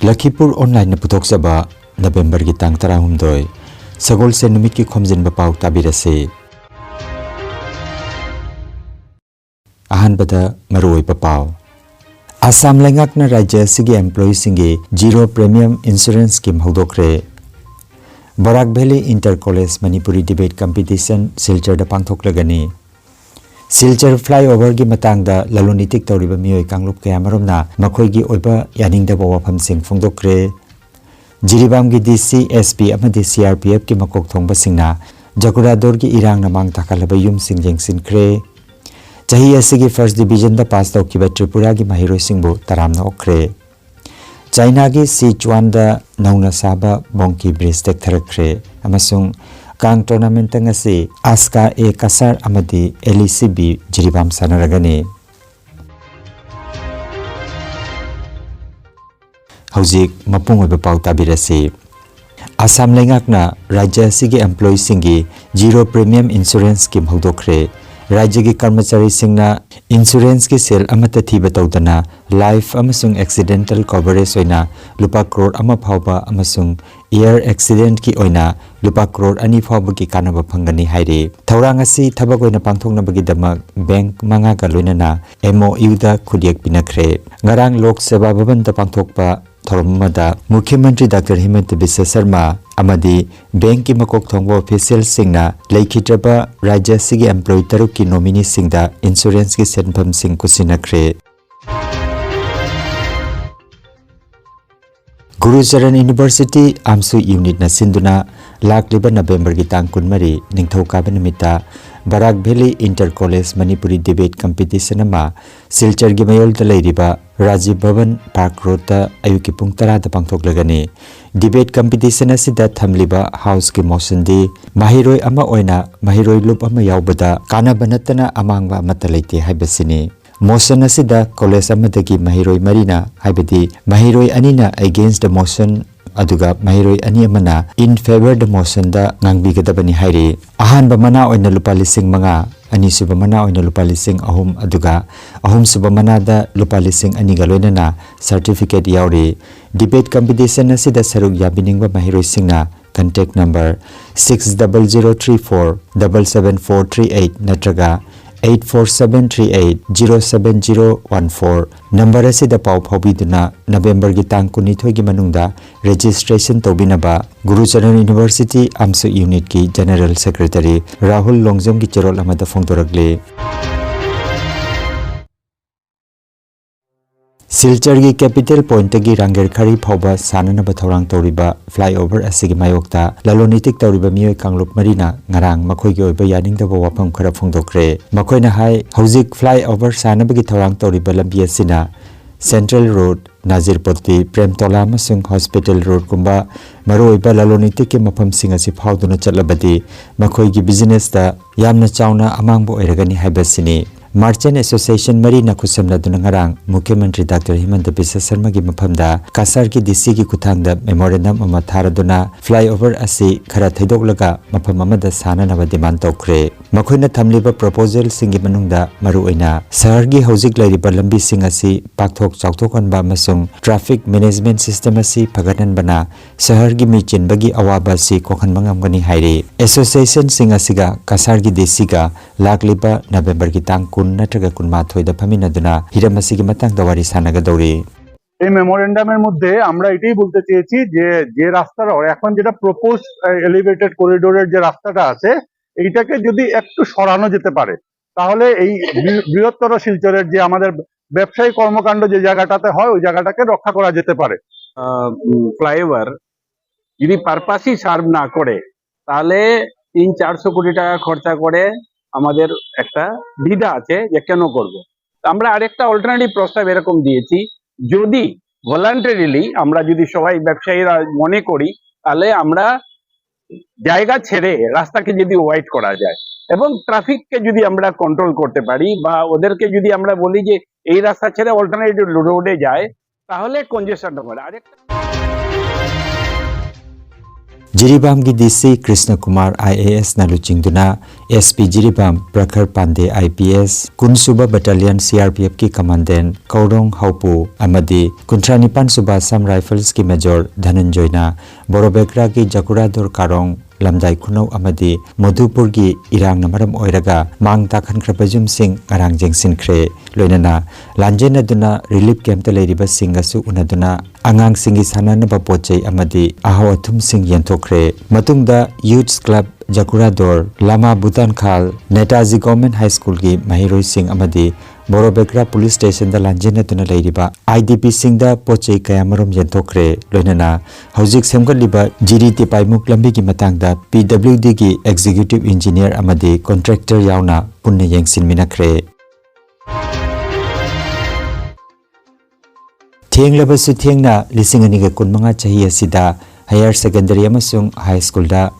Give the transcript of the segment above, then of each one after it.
Lakhipur Online Putoksaba November ki tang tarahumdoi Sagol se numit ki Khomjinba Pao tabirase Ahan bada maroi papao Assam Lengakna Rajya Sigi Employee Singi Zero Premium Insurance Scheme Hodokre Barak Valley Inter-College Manipuri Debate Competition Silchar da pangthoklagani Silchar flyover gi matangda lalonitik tawriba mioi kanglup kaya maromna makhoi gi oiba yaningdaba wafam sing phongdokre Jiribam gi DC SP amadi CRPF ki makok thongba singna Jakurador gi irang namang takalaba yum sing jengsinkre Chahi asigi first division da pass tawkiba Tripura gi mahiroi singbu taramna okre China gi Sichuan da nauna saba Bongki Bridge tek tharakre amasung Kang tournament ngasi Aska A Kasar amadi LECB Jiribam sanaragani Hauzik mapung oiba pau tabirasi Assam Lengakna Rajya Sigi Employee Singi Zero Premium Insurance Scheme Hodokre Rajya gi Karmachari Singna Insurance ki sale amata thiba tawdana Life amasung Accidental Coverage oina Lupa crore ama phawba amasung Air Accident ki oina Lupa crore ani phawba ki kanaba phangani haire Thaurang asi thabak oina pangthoknabagi damak Bank manga ka loinana MOU da khudyak pinakre Ngarang Lok Sabha Bhavan da pangthokpa Thoramada Mukhyamantri Dr. Himanta Biswa Sharma amadi bank ki makok thongba official singna Lakhitraba Rajya Sigi Employee taruk ki nominee singda insurance ki senpham sing kusinakre Guru Charan University Amsu Unit na sinduna lakliba November ki tang kunmari ningthauka banamita Barak Valley Inter-College Manipuri Debate Competition ama Silchar gi mayol da leiriba Rajiv Bhavan Park Road da ayuki pung 10 da pangthoklagani Debate Competition asida thamliba house ki motion di mahiroi ama oina mahiroi lup ama yaubada kana banatana amangba amata leite haibasini Motion asida college amadagi mahiroi marina haibadi mahiroi anina against the motion aduga mahiroi ani amana in favor the motion da ngangbigadabani hairi ahanba mana oina lupa lising manga ani suba mana oina lupa lising ahum aduga ahum suba mana da lupa lising ani galoinana certificate yauri debate competition asida saruk yabiningba mahiroi singna contact number 6034777438 natraga 8473807014 number asida pau phobiduna November gi tang kunithoi gi manungda registration tobinaba Guru Charan University Amsu Unit ki General Secretary Rahul Longjam gi cherol amada phongdorakle Silchar gi capital point gi Ranger Khari phawba sanana ba thorang toriba flyover asigi mayokta lalonitik toriba mioi kanglup marina ngarang makhoi gi oiba yaning da wafam khara phongdokre makhoi na hai hauzik flyover sanaba gi thorang toriba lambi asina Central Road Nazirpoti Premtola amasung Hospital Road kumba maroi ba lalonitik ki mafam sing asi phawduna chatlabadi makhoi gi business da yamna chawna amangbo oiragani haibasini Merchant Association Marina Kusamna Dunangarang Mukhyamantri Dr. Himanta Biswa Sharma gi mafamda Kasar ki DC ki kuthangda memorandum ama tharaduna flyover asi khara thaidoklaga mafam amada sananaba demand tokre makhoina thamliba proposal singi manungda maru oina sahar gi hojik lairiba lambi sing asi pakthok chawthokanba amasung traffic management system asi phaganan bana sahar gi michin bagi awaba si kokhan mangamgani haire association sing asiga Kasar gi DC ga lakliba November gi tang natraga kunma thoida phaminaduna hiramasi ki matang dawari sanaga dawri এই মেমোরেন্ডামের মধ্যে আমরা এটাই বলতে চেয়েছি যে যে রাস্তাটা এখন যেটা প্রপোজ এলিভেটেড করিডোরের যে রাস্তাটা আছে এইটাকে যদি একটু সরানো যেতে পারে তাহলে এই বৃহত্তর শিলচরের যে আমাদের ব্যবসায়ী কর্মকাণ্ড যে জায়গাটাতে হয় ওই জায়গাটাকে রক্ষা করা যেতে পারে ফ্লাইওভার যদি পারপাসই সার্ভ না করে তাহলে 300-400 কোটি টাকা খরচা করে আমাদের একটা দ্বিধা আছে যে কেন করব আমরা আরেকটা অল্টারনেটিভ প্রস্তাব এরকম দিয়েছি যদি ভলান্টারিলি আমরা যদি সবাই ব্যবসায়ীরা মনে করি তাহলে আমরা জায়গা ছেড়ে রাস্তাকে যদি ওয়াইড করা যায় এবং ট্রাফিককে যদি আমরা কন্ট্রোল করতে পারি বা ওদেরকে যদি আমরা বলি যে এই রাস্তা ছেড়ে অল্টারনেটিভ রোডে যায় তাহলে কনজেশনটা বাড়ে আরেকটা Jiribam gi DC Krishna Kumar IAS na luchingduna SP Jiribam Prakhar Pande IPS Kunsuba Battalion CRPF ki commandant Kaurong Haupu amadi Kuntranipan Suba Sam Rifles ki Major Dhananjoy na Borobekra ki Jakurador Karong Lamdai Kunau amadi Madhupur gi irang na maram oiraga mang takhan krapajum sing arang jengsin khre loinana lanjen aduna relief camp te leiriba singasu unaduna angang singi sanana ba pochei amadi ahaw athum sing yenthokre matungda youth club Jakurador Lama Bhutan Khal Netaji Government High School ki Mahiroi Singh amadi Borobekra Police Station da lanjena tuna leiriba IDP Singh da pochei kayamarom yenthokre loinana hauzik semgaliba jiri te paimuk lambi ki matangda PWD ki Executive Engineer amadi contractor yauna punna yengsin minakre Thenglabasu thengna lisingani ga kunmanga chahi asida higher secondary amasung high school da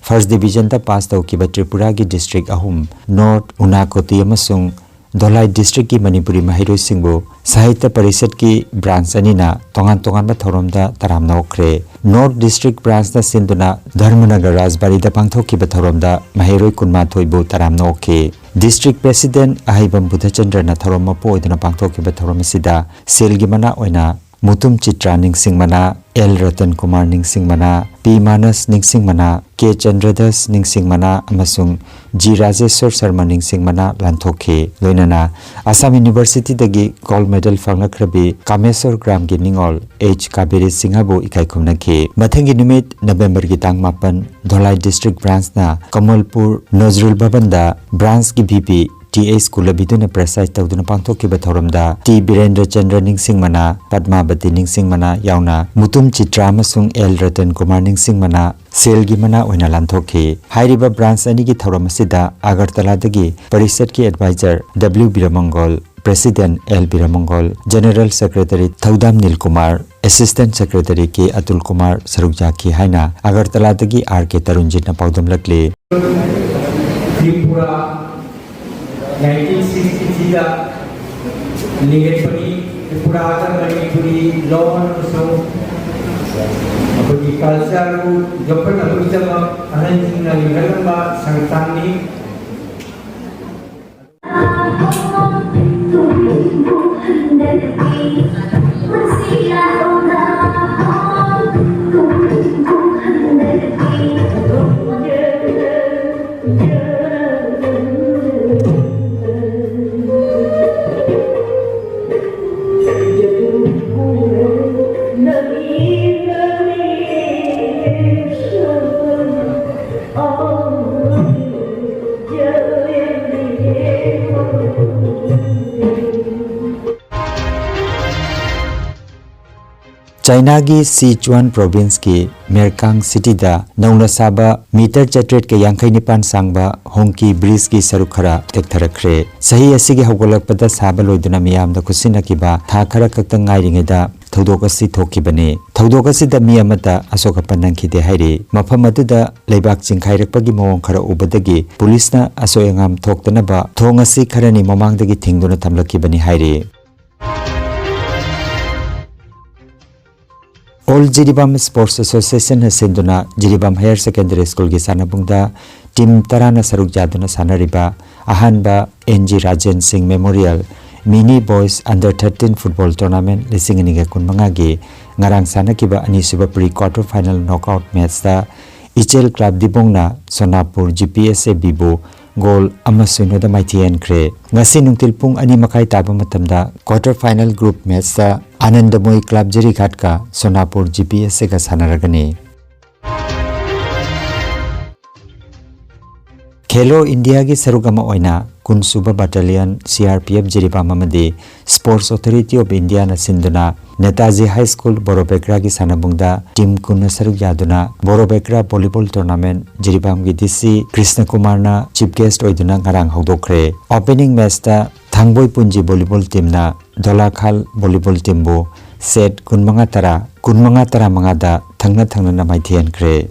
First Division da pass tawkiba Tripura gi district ahum North Unakoti amasung Dholai district ki Manipuri Mahiroi Singbo Sahitya Parishad ki branch anina tongan ba thoromda taramna okre North district branch da sinduna Dharmanagar Rajbari da pangthokiba thoromda Mahiroi kunma thoibu taramna okhe District President Ahibam Buddhachandra na thoroma po iduna pangthokiba thoromasida selgi mana oina Mutum Chitra Ningsing Mana L Ratan Kumar Ningsing Mana P Manas Ningsing Mana K Chandradas Ningsing Mana amasung G Rajeshwar Sharma Ningsing Mana lanthoke loinana Assam University dagi gold medal fanglakrabi Kameswar Gram gi Ningol H Kabiri Singhabu ikai khumnake mathangi numit November gi tang 8 Dholai district branch na Kamalpur Nazrul Bhabanda branch gi VP TA School biduna preside tawduna pangthokiba thoramda T Birendra Chandra Ningsing Mana Padmavati Ningsing Mana yauna Mutum Chitra amasung L Ratan Kumar Ningsing Mana selgi mana oina lanthoke hairiba branch ani gi thoramasida Agartala dagi Parishad ki advisor W Biramangol President L Biramangol General Secretary Thaudam Nil Kumar Assistant Secretary K Atul Kumar Sarukjaki haina Agartala dagi RK Tarunjit na paudam lakle Tripura 1963 da Lakhipuronline Manipuri law so apni culture ko japan apni jama anand na ligalamba sangtani China की Sichuan province की Merkang city da nauna saba meter chatret ke yankai nipan sangba hongki bridge की sarukhara tektharakhre sahi asigi hogolakpada saba loiduna miyam da kusina kiba tha khara kakta ngairinge da thodokasi thokibane thodokasi da miyamata asoka panangki de haire mafam adu da leibak chingkhairakpagi mawong khara ubadagi police na asoyangam thoktana ba thongasi kharani mamangdagi thingduna thamlakibani haire All Jiribam Sports Association has senduna Jiribam Higher Secondary School ki sanabungda team tarana saruk jaduna sanariba ahanba NG Rajan Singh Memorial Mini Boys Under 13 Football Tournament lising iniga kunmanga gi ngarang sanakiba ani suba pre-quarter final knockout match da Ichel Club Dibongna Sonapur GPSA Bibo goal amasuno da maithian kre ngasi nungtil pung ani makai taba matamda quarter final group match da Anandamoy Club Jirighat ka Sonapur GPSA ka sanaragani Khelo India ki sarugama oina Kunsuba Battalion CRPF Jiribam amadi Sports Authority of India na sinduna Netaji High School Borobekra ki sanabungda team kunna saruk yaduna Borobekra volleyball tournament Jiribam ki DC Krishna Kumar na chief guest oiduna ngarang hogdokre opening match ta Thangboi Punji volleyball team na Dolakhal volleyball team bo set kunmanga tara manga da thangna na maithian kre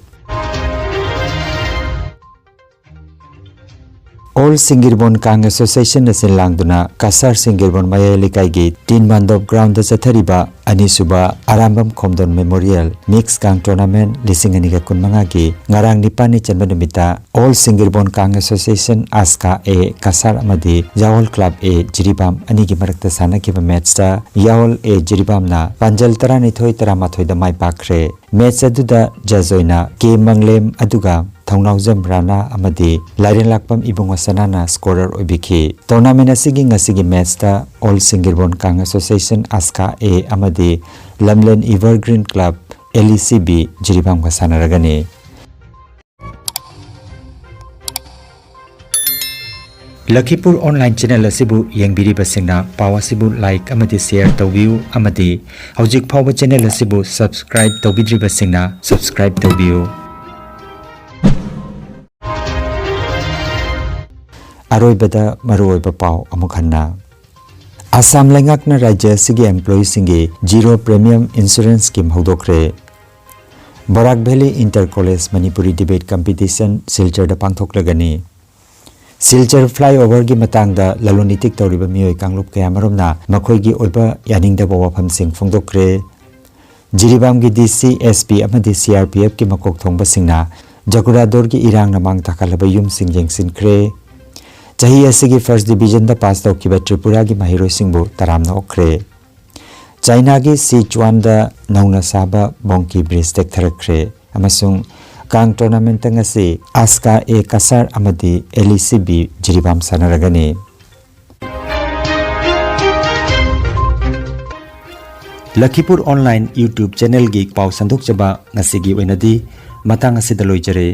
All Singirbon Kang Association na sinlangduna Kasar Singirbon Mayalikai Tin Mandop Ground Zathariba Anisuba Arambam Khomdon Memorial Mix Kang Tournament Lisingani Kunmangagi Ngarang Nipani Chanbanumita All Singirbon Kang Association Aska A Kasar Amadi Yawol Club A Jiribam Anigi Marakta Sanakiba Matchta Yawol A Jiribam na Panjal Taranithoi Taramatoi da Mai Pakre Match aduda Jazoina K Manglem aduga Thongnawjam Rana amadi Lairen Lakpam Ibungasanana scorer obiki tournament asigi ngasigi match ta All Singirbon Kang Association Aska A amadi Lamlen Evergreen Club LECB Jiribam ka sanaragani Lakhipur online channel asibu yengbiri basingna pawa sibu like amadi share tawbiu amadi hojik phawa channel asibu subscribe tawbidri basingna subscribe tawbiu Aroibada maroiba pau amukhanna Assam Lengakna Rajya Sigi employee singi Zero Premium Insurance Scheme hodokre Barak Valley Inter College Manipuri Debate Competition Silchar da pangthoklagani Silchar flyover gi matangda lalonitik tawriba mioi kanglup kayamaromna makhoi gi oiba yaningda wafam sing phongdokre Jiribam gi DC SP amadi CRPF ki makok thongba singna Jagurador gi irang namang takalaba yum sing jengsin kre Chahi asigi first division da pass tawkiba Tripura gi mahiroi singbu taramna okre China gi Sichuan da nauna saba Bongki Bridge tek tharakre amasung Kang tournament ngasi Aska A Kasar amadi LECB Jiribam sanaragani Lakhipur online YouTube channel gi pau sanduk chaba ngasi gi wenadi matang asi daloi jare